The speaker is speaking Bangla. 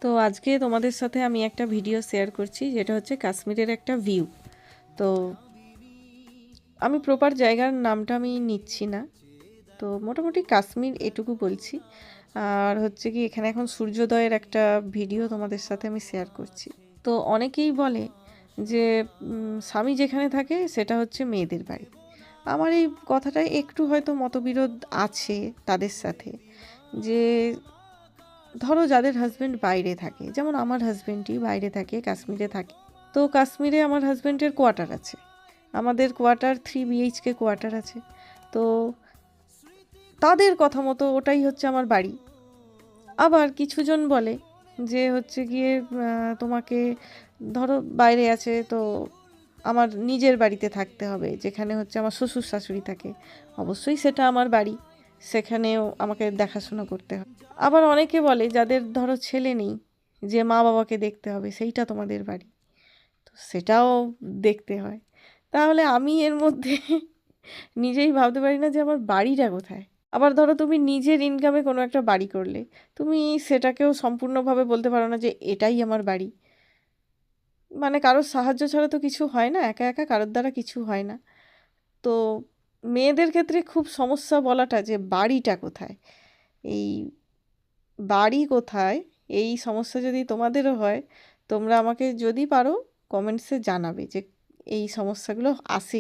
তো আজকে তোমাদের সাথে আমি একটা ভিডিও শেয়ার করছি, যেটা হচ্ছে কাশ্মীরের একটা ভিউ। তো আমি প্রপার জায়গার নামটা আমি নিচ্ছি না, তো মোটামুটি কাশ্মীর এটুকু বলছি। আর হচ্ছে কি, এখানে এখন সূর্যোদয়ের একটা ভিডিও তোমাদের সাথে আমি শেয়ার করছি। তো অনেকেই বলে যে স্বামী যেখানে থাকে সেটা হচ্ছে মেয়েদের বাড়ি। আমার এই কথাটায় একটু হয়তো মতবিরোধ আছে তাদের সাথে। যে ধরো যাদের হাজব্যান্ড বাইরে থাকে, যেমন আমার হাজব্যান্ডই বাইরে থাকে, কাশ্মীরে থাকে। তো কাশ্মীরে আমার হাজব্যান্ডের কোয়ার্টার আছে, আমাদের কোয়ার্টার 3 BHK কোয়ার্টার আছে। তো তাদের কথা মতো ওটাই হচ্ছে আমার বাড়ি। আবার কিছুজন বলে যে হচ্ছে গিয়ে তোমাকে ধরো বাইরে আছে, তো আমার নিজের বাড়িতে থাকতে হবে, যেখানে হচ্ছে আমার শ্বশুর শাশুড়ি থাকে। অবশ্যই সেটা আমার বাড়ি, সেখানেও আমাকে দেখাশোনা করতে হবে। আবার অনেকে বলে যাদের ধরো ছেলে নেই, যে মা বাবাকে দেখতে হবে, সেইটা তোমাদের বাড়ি, তো সেটাও দেখতে হয়। তাহলে আমি এর মধ্যে নিজেই ভাবতে পারি না যে আমার বাড়িটা কোথায়। আবার ধরো তুমি নিজের ইনকামে কোনো একটা বাড়ি করলে, তুমি সেটাকেও সম্পূর্ণভাবে বলতে পারো না যে এটাই আমার বাড়ি। মানে কারোর সাহায্য ছাড়া তো কিছু হয় না, একা একা কারোর দ্বারা কিছু হয় না। তো মেয়েদের ক্ষেত্রে খুব সমস্যা বলাটা যে বাড়িটা কোথায়, এই বাড়ি কোথায়, এই সমস্যা যদি তোমাদেরও হয়, তোমরা আমাকে যদি পারো কমেন্টসে জানাবে যে এই সমস্যাগুলো আসে।